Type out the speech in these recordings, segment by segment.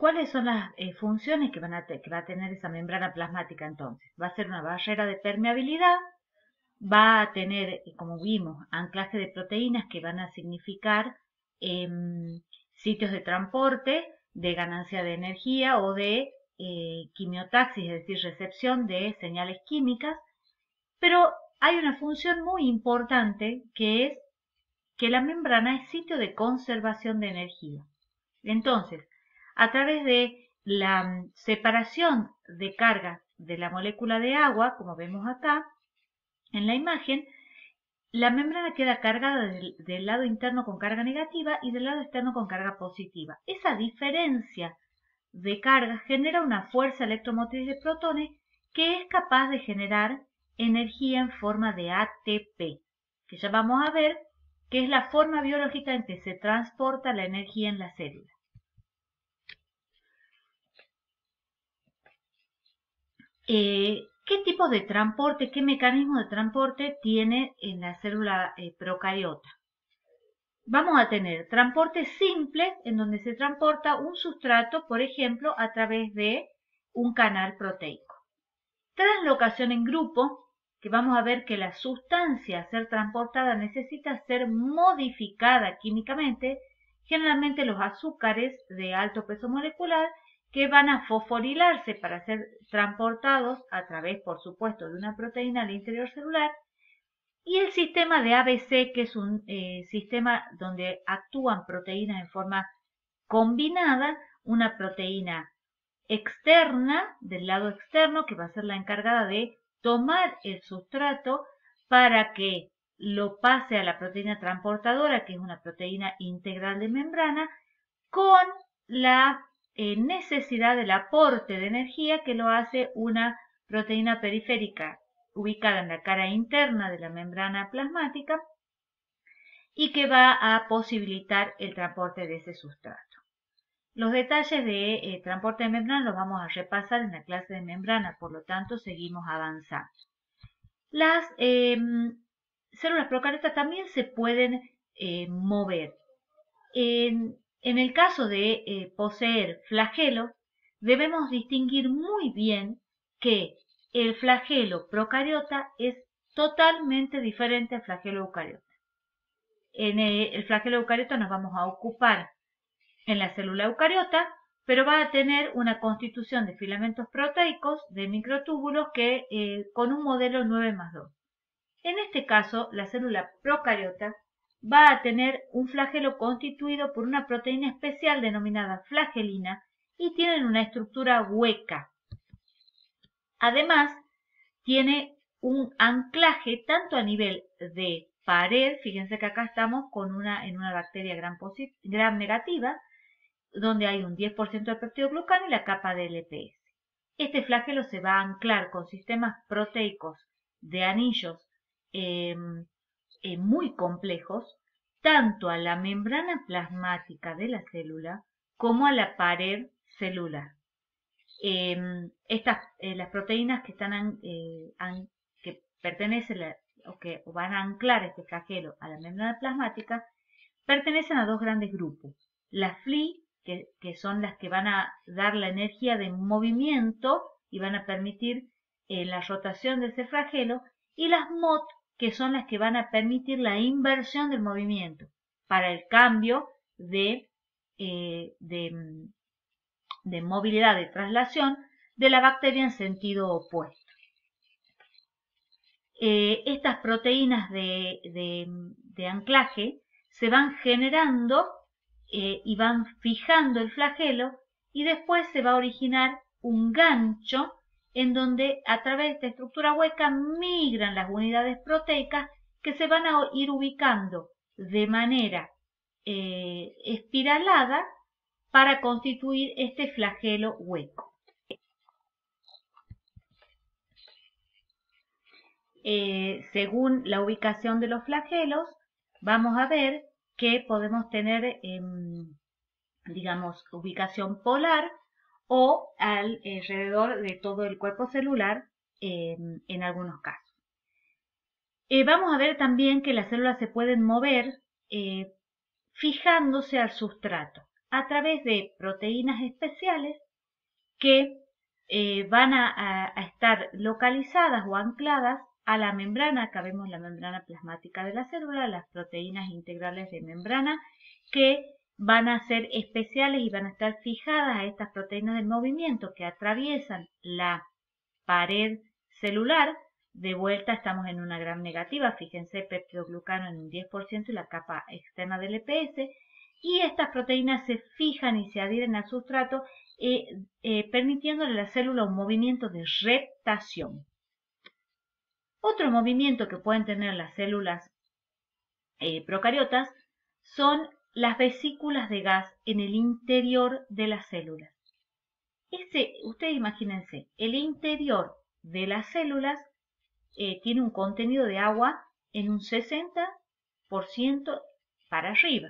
¿Cuáles son las funciones que va a tener esa membrana plasmática entonces? Va a ser una barrera de permeabilidad, va a tener, como vimos, anclaje de proteínas que van a significar sitios de transporte, de ganancia de energía o de quimiotaxis, es decir, recepción de señales químicas, pero hay una función muy importante que es que la membrana es sitio de conservación de energía. Entonces, a través de la separación de cargas de la molécula de agua, como vemos acá en la imagen, la membrana queda cargada del lado interno con carga negativa y del lado externo con carga positiva. Esa diferencia de carga genera una fuerza electromotriz de protones que es capaz de generar energía en forma de ATP, que ya vamos a ver que es la forma biológica en que se transporta la energía en la célula. ¿Qué tipo de transporte, qué mecanismo de transporte tiene en la célula procariota? Vamos a tener transporte simple, en donde se transporta un sustrato, por ejemplo, a través de un canal proteico. Translocación en grupo, que vamos a ver que la sustancia a ser transportada necesita ser modificada químicamente, generalmente los azúcares de alto peso molecular, que van a fosforilarse para ser transportados a través, por supuesto, de una proteína al interior celular, y el sistema de ABC, que es un sistema donde actúan proteínas en forma combinada, una proteína externa, del lado externo, que va a ser la encargada de tomar el sustrato para que lo pase a la proteína transportadora, que es una proteína integral de membrana, con la necesidad del aporte de energía que lo hace una proteína periférica ubicada en la cara interna de la membrana plasmática y que va a posibilitar el transporte de ese sustrato. Los detalles de transporte de membrana los vamos a repasar en la clase de membrana, por lo tanto seguimos avanzando. Las células procariotas también se pueden mover. En el caso de poseer flagelos, debemos distinguir muy bien que el flagelo procariota es totalmente diferente al flagelo eucariota. En el flagelo eucariota nos vamos a ocupar en la célula eucariota, pero va a tener una constitución de filamentos proteicos de microtúbulos que con un modelo 9+2. En este caso, la célula procariota va a tener un flagelo constituido por una proteína especial denominada flagelina y tienen una estructura hueca. Además, tiene un anclaje tanto a nivel de pared, fíjense que acá estamos en una bacteria gram negativa, donde hay un 10% de peptidoglucano y la capa de LPS. Este flagelo se va a anclar con sistemas proteicos de anillos muy complejos, tanto a la membrana plasmática de la célula como a la pared celular. Las proteínas que están que pertenecen o van a anclar este flagelo a la membrana plasmática pertenecen a dos grandes grupos. Las FLI, que son las que van a dar la energía de movimiento y van a permitir la rotación de ese flagelo, y las MOT, que son las que van a permitir la inversión del movimiento para el cambio de movilidad, de traslación de la bacteria en sentido opuesto. Estas proteínas de anclaje se van generando y van fijando el flagelo y después se va a originar un gancho en donde a través de esta estructura hueca migran las unidades proteicas que se van a ir ubicando de manera espiralada para constituir este flagelo hueco. Según la ubicación de los flagelos, vamos a ver que podemos tener, digamos, ubicación polar o alrededor de todo el cuerpo celular en algunos casos. Vamos a ver también que las células se pueden mover fijándose al sustrato. a través de proteínas especiales que van a estar localizadas o ancladas a la membrana. Acá vemos la membrana plasmática de la célula, las proteínas integrales de membrana que van a ser especiales y van a estar fijadas a estas proteínas del movimiento que atraviesan la pared celular. De vuelta estamos en una gram negativa, fíjense, peptidoglucano en un 10% y la capa externa del EPS, y estas proteínas se fijan y se adhieren al sustrato, permitiéndole a la célula un movimiento de reptación. Otro movimiento que pueden tener las células procariotas son las vesículas de gas en el interior de las células. Ustedes imagínense, el interior de las células tiene un contenido de agua en un 60% para arriba,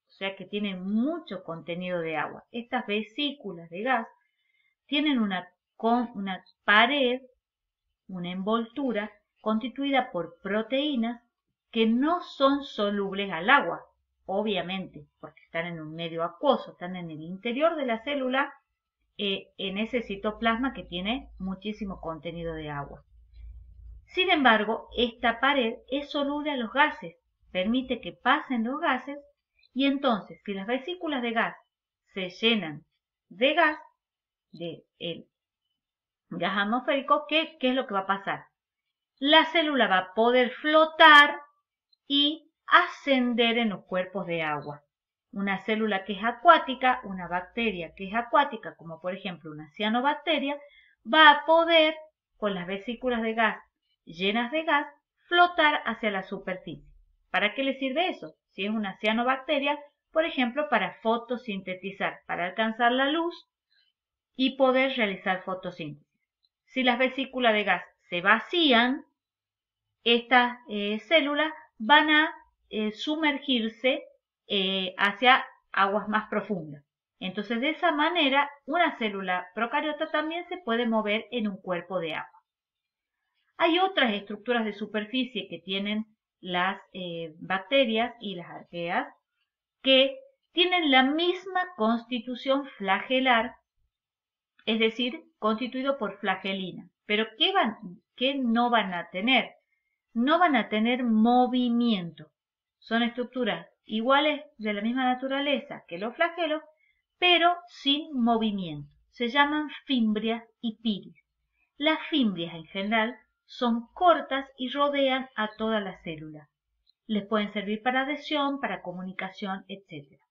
o sea que tiene mucho contenido de agua. Estas vesículas de gas tienen una pared, una envoltura constituida por proteínas que no son solubles al agua, obviamente, porque están en un medio acuoso, están en el interior de la célula, en ese citoplasma que tiene muchísimo contenido de agua. Sin embargo, esta pared es soluble a los gases, permite que pasen los gases, y entonces, si las vesículas de gas se llenan de gas, del gas atmosférico, ¿qué es lo que va a pasar? La célula va a poder flotar y ascender en los cuerpos de agua. Una célula que es acuática, una bacteria que es acuática, como por ejemplo una cianobacteria, va a poder, con las vesículas de gas llenas de gas, flotar hacia la superficie. ¿Para qué le sirve eso? Si es una cianobacteria, por ejemplo, para fotosintetizar, para alcanzar la luz y poder realizar fotosíntesis. Si las vesículas de gas se vacían, estas células van a sumergirse hacia aguas más profundas. Entonces, de esa manera, una célula procariota también se puede mover en un cuerpo de agua. Hay otras estructuras de superficie que tienen las bacterias y las arqueas que tienen la misma constitución flagelar, es decir, constituido por flagelina. Pero ¿qué no van a tener? No van a tener movimiento. Son estructuras iguales de la misma naturaleza que los flagelos, pero sin movimiento. Se llaman fimbrias y piris. Las fimbrias en general son cortas y rodean a toda la célula. Les pueden servir para adhesión, para comunicación, etc.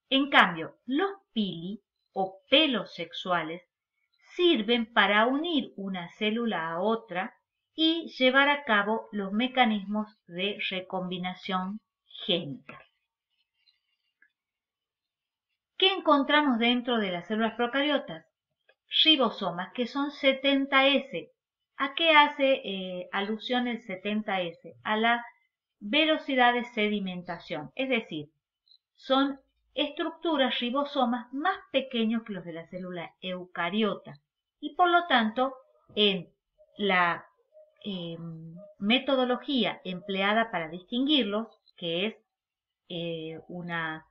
En cambio, los pili o pelos sexuales sirven para unir una célula a otra y llevar a cabo los mecanismos de recombinación génica. ¿Qué encontramos dentro de las células procariotas? Ribosomas, que son 70S. ¿A qué hace alusión el 70S? A la velocidad de sedimentación, es decir, son estructuras ribosomas más pequeños que los de la célula eucariota y por lo tanto en la metodología empleada para distinguirlos, que es una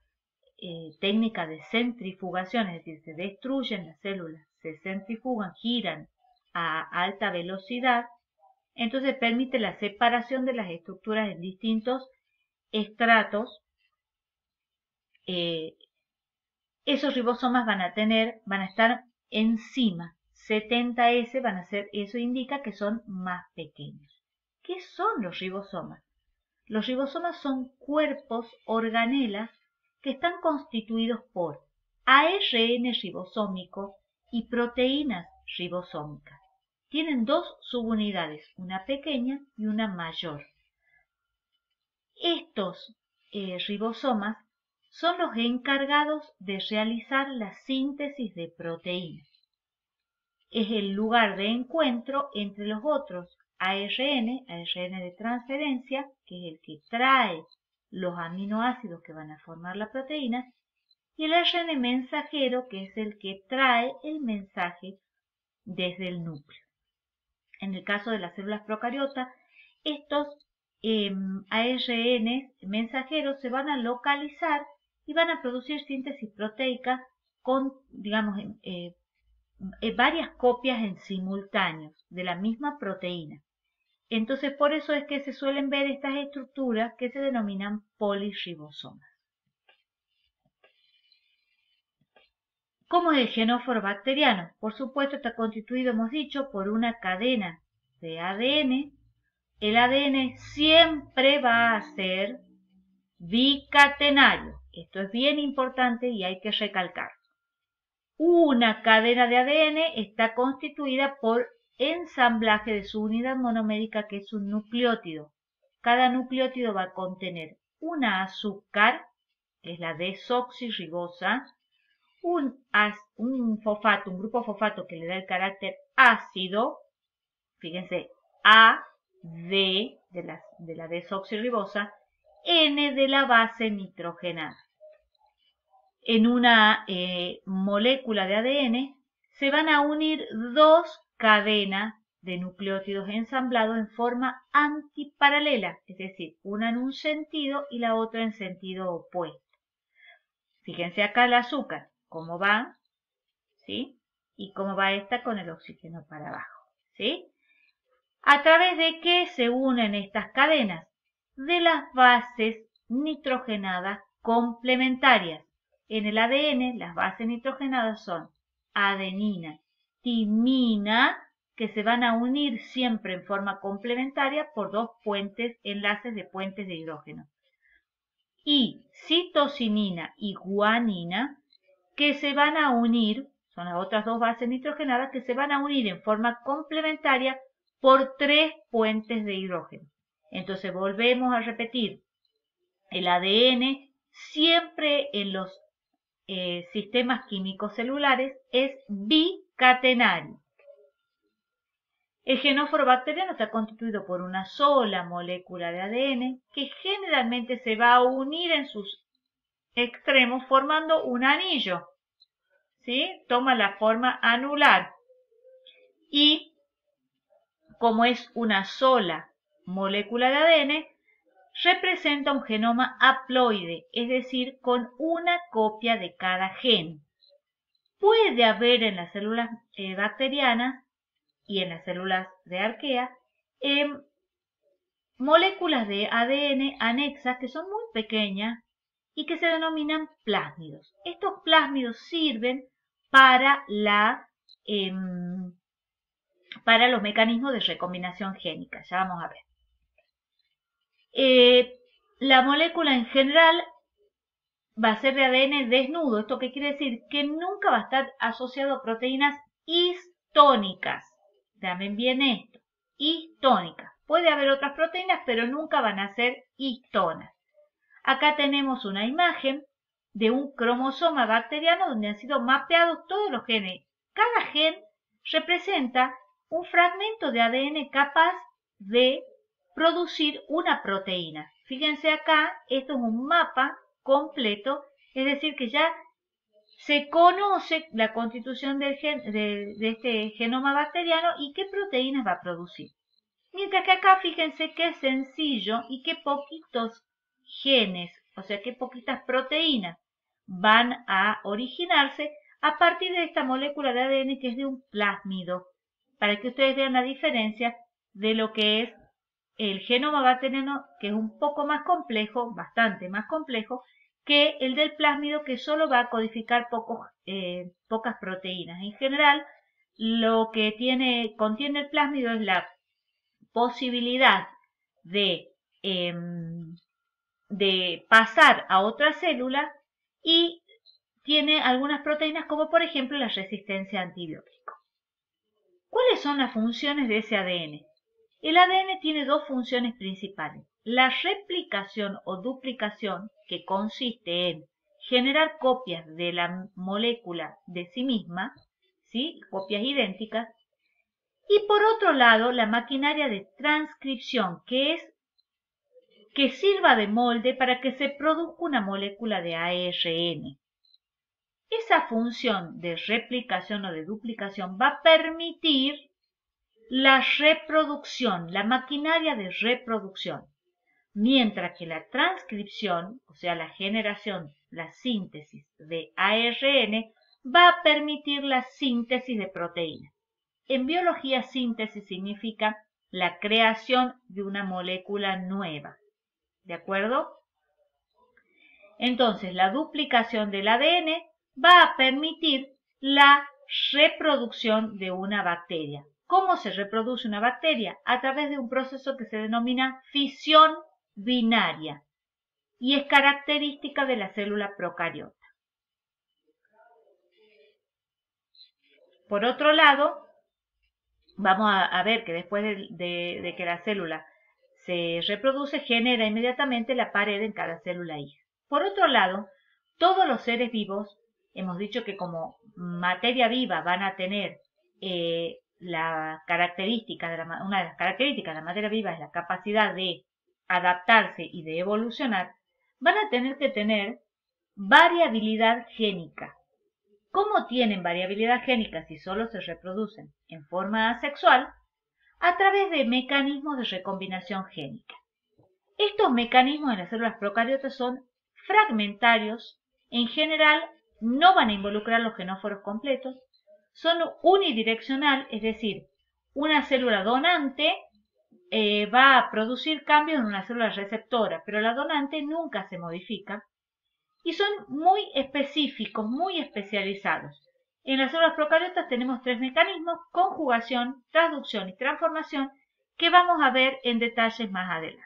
técnica de centrifugación, es decir, se destruyen las células, se centrifugan, giran a alta velocidad, entonces permite la separación de las estructuras en distintos estratos. Esos ribosomas van a estar encima, 70S van a ser, eso indica que son más pequeños. ¿Qué son los ribosomas? Los ribosomas son cuerpos organelas que están constituidos por ARN ribosómico y proteínas ribosómicas. Tienen dos subunidades, una pequeña y una mayor. Estos ribosomas son los encargados de realizar la síntesis de proteínas. Es el lugar de encuentro entre los otros ARN de transferencia, que es el que trae los aminoácidos que van a formar la proteína, y el ARN mensajero, que es el que trae el mensaje desde el núcleo. En el caso de las células procariotas, estos ARN mensajeros se van a localizar y van a producir síntesis proteica con, digamos, varias copias en simultáneo de la misma proteína. Entonces, por eso es que se suelen ver estas estructuras que se denominan polirribosomas. ¿Cómo es el genóforo bacteriano? Por supuesto, está constituido, hemos dicho, por una cadena de ADN. El ADN siempre va a ser bicatenario. Esto es bien importante y hay que recalcar. Una cadena de ADN está constituida por ensamblaje de su unidad monomérica, que es un nucleótido. Cada nucleótido va a contener una azúcar, que es la desoxirribosa, un fosfato, un grupo fosfato que le da el carácter ácido, fíjense, A, D de la desoxirribosa, N de la base nitrogenada. En una molécula de ADN se van a unir dos cadenas de nucleótidos ensamblados en forma antiparalela, es decir, una en un sentido y la otra en sentido opuesto. Fíjense acá el azúcar, cómo va, ¿sí? Y cómo va esta con el oxígeno para abajo, ¿sí? ¿A través de qué se unen estas cadenas? De las bases nitrogenadas complementarias. En el ADN, las bases nitrogenadas son adenina, timina, que se van a unir siempre en forma complementaria por dos enlaces de puentes de hidrógeno. Y citocinina y guanina, que se van a unir, son las otras dos bases nitrogenadas, que se van a unir en forma complementaria por tres puentes de hidrógeno. Entonces volvemos a repetir, el ADN siempre en los sistemas químicos celulares es bicatenario. El genóforo bacteriano está constituido por una sola molécula de ADN que generalmente se va a unir en sus extremos formando un anillo, ¿sí? Toma la forma anular. Y como es una sola molécula de ADN, representa un genoma haploide, es decir, con una copia de cada gen. Puede haber en las células bacterianas y en las células de arquea moléculas de ADN anexas que son muy pequeñas y que se denominan plásmidos. Estos plásmidos sirven para los mecanismos de recombinación génica. Ya vamos a ver. La molécula en general va a ser de ADN desnudo. ¿Esto qué quiere decir? Que nunca va a estar asociado a proteínas histónicas. También viene esto, histónicas. Puede haber otras proteínas, pero nunca van a ser histonas. Acá tenemos una imagen de un cromosoma bacteriano donde han sido mapeados todos los genes. Cada gen representa un fragmento de ADN capaz de producir una proteína. Fíjense acá, esto es un mapa completo, es decir que ya se conoce la constitución de este genoma bacteriano y qué proteínas va a producir. Mientras que acá fíjense qué sencillo y qué poquitos genes, o sea qué poquitas proteínas van a originarse a partir de esta molécula de ADN que es de un plásmido, para que ustedes vean la diferencia de lo que es el genoma bacteriano, que es un poco más complejo, bastante más complejo, que el del plásmido, que solo va a codificar pocas proteínas. En general, lo que contiene el plásmido es la posibilidad de pasar a otra célula y tiene algunas proteínas como por ejemplo la resistencia a antibióticos. ¿Cuáles son las funciones de ese ADN? El ADN tiene dos funciones principales. La replicación o duplicación, que consiste en generar copias de la molécula de sí misma, ¿sí? Copias idénticas. Y por otro lado, la maquinaria de transcripción, que sirva de molde para que se produzca una molécula de ARN. Esa función de replicación o de duplicación va a permitir la reproducción, la maquinaria de reproducción, mientras que la transcripción, o sea, la generación la síntesis de ARN, va a permitir la síntesis de proteínas. En biología, síntesis significa la creación de una molécula nueva. ¿De acuerdo? Entonces, la duplicación del ADN va a permitir la reproducción de una bacteria. ¿Cómo se reproduce una bacteria? A través de un proceso que se denomina fisión binaria y es característica de la célula procariota. Por otro lado, vamos a ver que después de que la célula se reproduce, genera inmediatamente la pared en cada célula hija. Por otro lado, todos los seres vivos, hemos dicho que como materia viva van a tener una de las características de la materia viva es la capacidad de adaptarse y de evolucionar, van a tener que tener variabilidad génica. ¿Cómo tienen variabilidad génica si solo se reproducen en forma asexual? A través de mecanismos de recombinación génica. Estos mecanismos en las células procariotas son fragmentarios, en general no van a involucrar los genóforos completos, son unidireccional, es decir, una célula donante va a producir cambios en una célula receptora, pero la donante nunca se modifica, y son muy específicos, muy especializados. En las células procariotas tenemos tres mecanismos: conjugación, transducción y transformación, que vamos a ver en detalles más adelante.